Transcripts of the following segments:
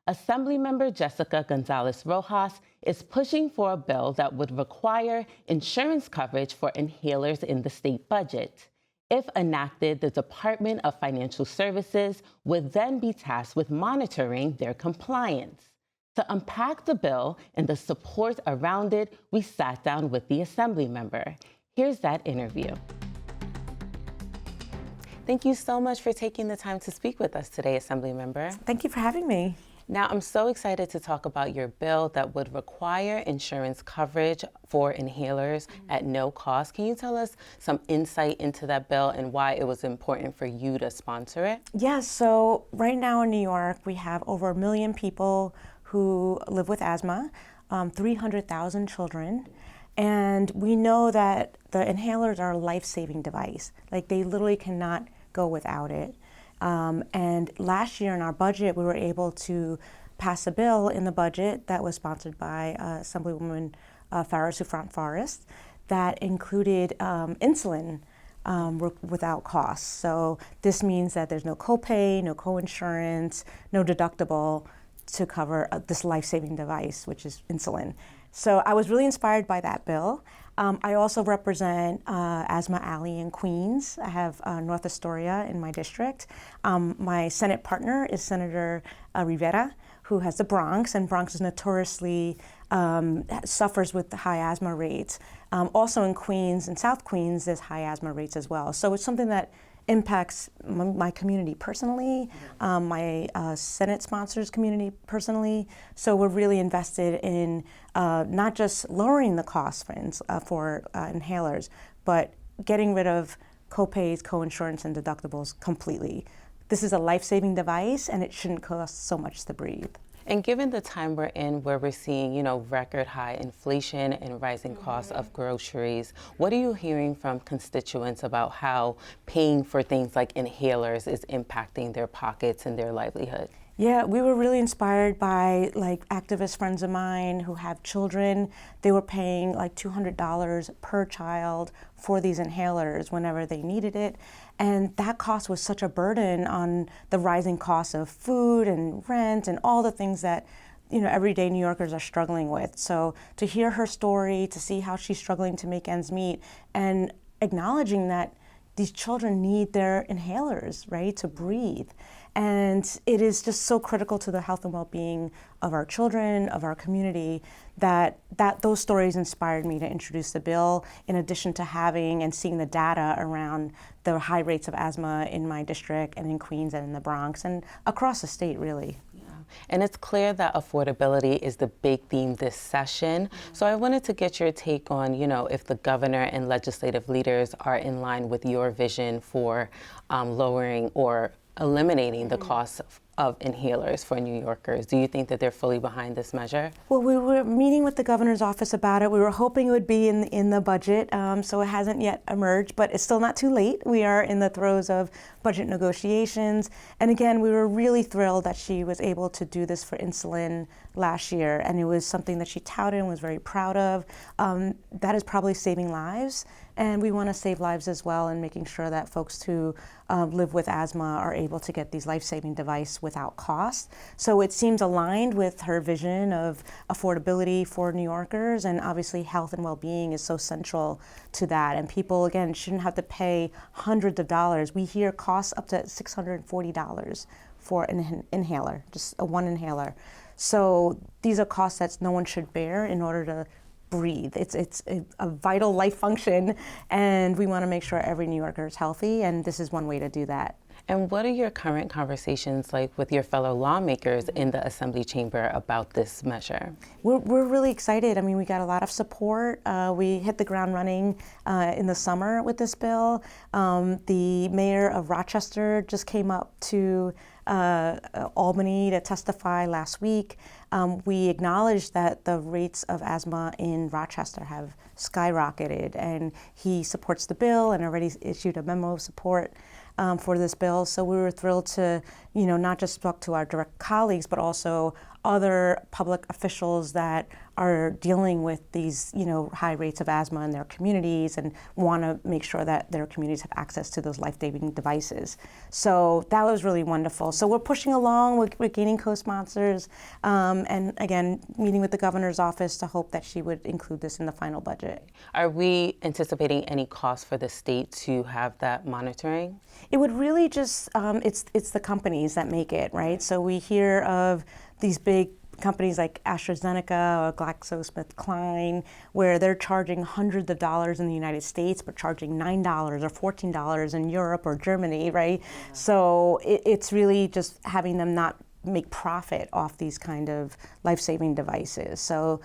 Assemblymember Jessica González-Rojas is pushing for a bill that would require insurance coverage for inhalers in the state budget. If enacted, the Department of Financial Services would then be tasked with monitoring their compliance. To unpack the bill and the support around it, we sat down with the Assemblymember. Here's that interview. Thank you so much for taking the time to speak with us today, Assemblymember. Thank you for having me. Now, I'm so excited to talk about your bill that would require insurance coverage for inhalers at no cost. Can you tell us some insight into that bill and why it was important for you to sponsor it? Yes, so right now in New York, we have over 1 million people who live with asthma, 300,000 children. And we know that the inhalers are a life-saving device. Like, they literally cannot go without it. And last year in our budget, we were able to pass a bill in the budget that was sponsored by Assemblywoman Farah Soufrant-Forrest that included insulin without cost. So this means that there's no copay, no coinsurance, no deductible to cover this life-saving device, which is insulin. So I was really inspired by that bill. I also represent Asthma Alley in Queens. I have North Astoria in my district. My Senate partner is Senator Rivera, who has the Bronx, and Bronx is notoriously suffers with the high asthma rates. Also in Queens and South Queens, there's high asthma rates as well. So it's something that impacts my community personally, my Senate sponsors community personally. So we're really invested in not just lowering the cost for inhalers, but getting rid of copays, coinsurance, and deductibles completely. This is a life-saving device, and it shouldn't cost so much to breathe. And given the time we're in where we're seeing, record high inflation and rising costs of groceries, what are you hearing from constituents about how paying for things like inhalers is impacting their pockets and their livelihood? Yeah, we were really inspired by activist friends of mine who have children. They were paying $200 per child for these inhalers whenever they needed it. And that cost was such a burden on the rising costs of food and rent and all the things that everyday New Yorkers are struggling with. So to hear her story, to see how she's struggling to make ends meet, and acknowledging that these children need their inhalers, right, to breathe. And it is just so critical to the health and well-being of our children, of our community, that those stories inspired me to introduce the bill, in addition to having and seeing the data around the high rates of asthma in my district and in Queens and in the Bronx and across the state, really. And it's clear that affordability is the big theme this session. So I wanted to get your take on, if the governor and legislative leaders are in line with your vision for lowering or eliminating the cost of inhalers for New Yorkers. Do you think that they're fully behind this measure? Well, we were meeting with the governor's office about it. We were hoping it would be in the budget, so it hasn't yet emerged, but it's still not too late. We are in the throes of budget negotiations. And again, we were really thrilled that she was able to do this for insulin last year, and it was something that she touted and was very proud of. That is probably saving lives, and we want to save lives as well, and making sure that folks who live with asthma are able to get these life-saving devices without cost. So it seems aligned with her vision of affordability for New Yorkers, and obviously health and well-being is so central to that. And people, again, shouldn't have to pay hundreds of dollars. We hear costs up to $640 for an inhaler, just one inhaler. So these are costs that no one should bear in order to breathe. It's a vital life function, and we want to make sure every New Yorker is healthy, and this is one way to do that. And what are your current conversations like with your fellow lawmakers in the Assembly chamber about this measure? We're really excited. I mean, we got a lot of support. We hit the ground running in the summer with this bill. The mayor of Rochester just came up to Albany to testify last week. We acknowledged that the rates of asthma in Rochester have skyrocketed, and he supports the bill and already issued a memo of support for this bill. So we were thrilled to, not just talk to our direct colleagues, but also other public officials that are dealing with these, high rates of asthma in their communities and want to make sure that their communities have access to those life-saving devices. So that was really wonderful. So we're pushing along, we're gaining co-sponsors, and again, meeting with the governor's office to hope that she would include this in the final budget. Are we anticipating any cost for the state to have that monitoring? It would really just, it's the companies that make it, right? So we hear of these big companies like AstraZeneca or GlaxoSmithKline, where they're charging hundreds of dollars in the United States, but charging $9 or $14 in Europe or Germany, right? Yeah. So it's really just having them not make profit off these kind of life-saving devices. So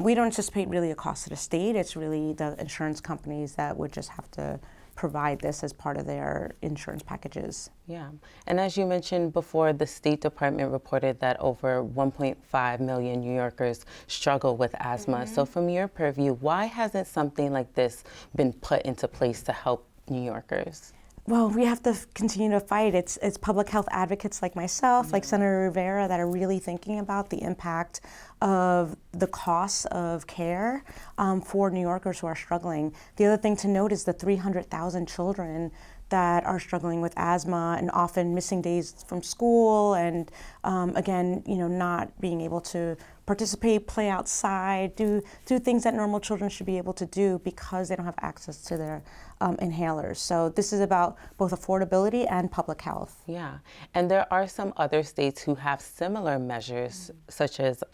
we don't anticipate really a cost to the state. It's really the insurance companies that would just have to provide this as part of their insurance packages. Yeah, and as you mentioned before, the State Department reported that over 1.5 million New Yorkers struggle with asthma. So from your purview, why hasn't something like this been put into place to help New Yorkers? Well, we have to continue to fight. It's public health advocates like myself, like Senator Rivera, that are really thinking about the impact of the costs of care for New Yorkers who are struggling. The other thing to note is the 300,000 children that are struggling with asthma and often missing days from school and again, not being able to participate, play outside, do things that normal children should be able to do because they don't have access to their inhalers. So this is about both affordability and public health. Yeah, and there are some other states who have similar measures, such as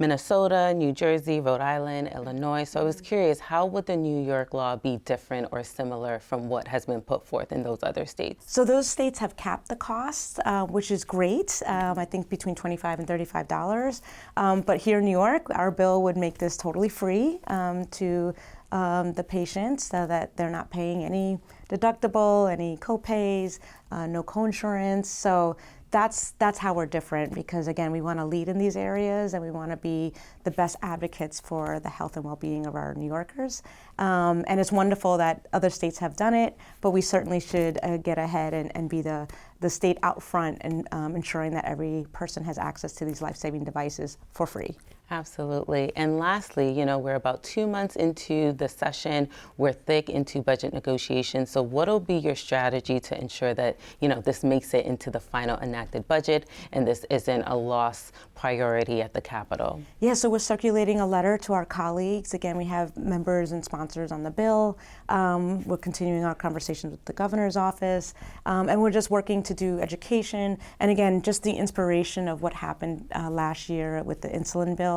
Minnesota, New Jersey, Rhode Island, Illinois. So I was curious, how would the New York law be different or similar from what has been put forth in those other states? So those states have capped the cost, which is great. I think between $25 and $35. But here in New York, our bill would make this totally free to the patients so that they're not paying any deductible, any co-pays, no co-insurance. So that's how we're different, because again, we want to lead in these areas and we want to be the best advocates for the health and well-being of our New Yorkers. And it's wonderful that other states have done it, but we certainly should get ahead and be the state out front and ensuring that every person has access to these life-saving devices for free. Absolutely. And lastly, we're about 2 months into the session. We're thick into budget negotiations. So what will be your strategy to ensure that, this makes it into the final enacted budget and this isn't a lost priority at the Capitol? Yeah, so we're circulating a letter to our colleagues. Again, we have members and sponsors on the bill. We're continuing our conversations with the governor's office. And we're just working to do education. And again, just the inspiration of what happened last year with the insulin bill.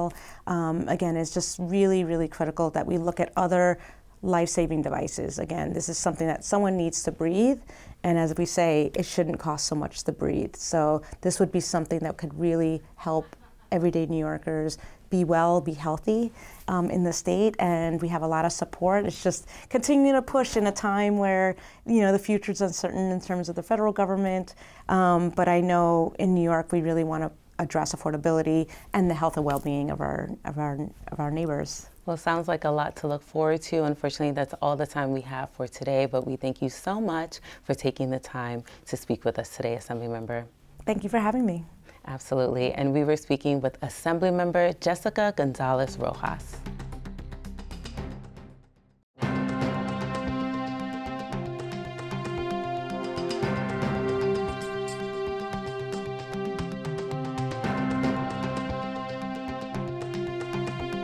Again, it's just really, really critical that we look at other life-saving devices. Again, this is something that someone needs to breathe, and as we say, it shouldn't cost so much to breathe. So this would be something that could really help everyday New Yorkers be well, be healthy in the state, and we have a lot of support. It's just continuing to push in a time where, the future is uncertain in terms of the federal government, but I know in New York we really want to address affordability and the health and well-being of our neighbors. Well, it sounds like a lot to look forward to. Unfortunately, that's all the time we have for today, but we thank you so much for taking the time to speak with us today, Assemblymember. Thank you for having me. Absolutely. And we were speaking with Assemblymember Jessica González-Rojas.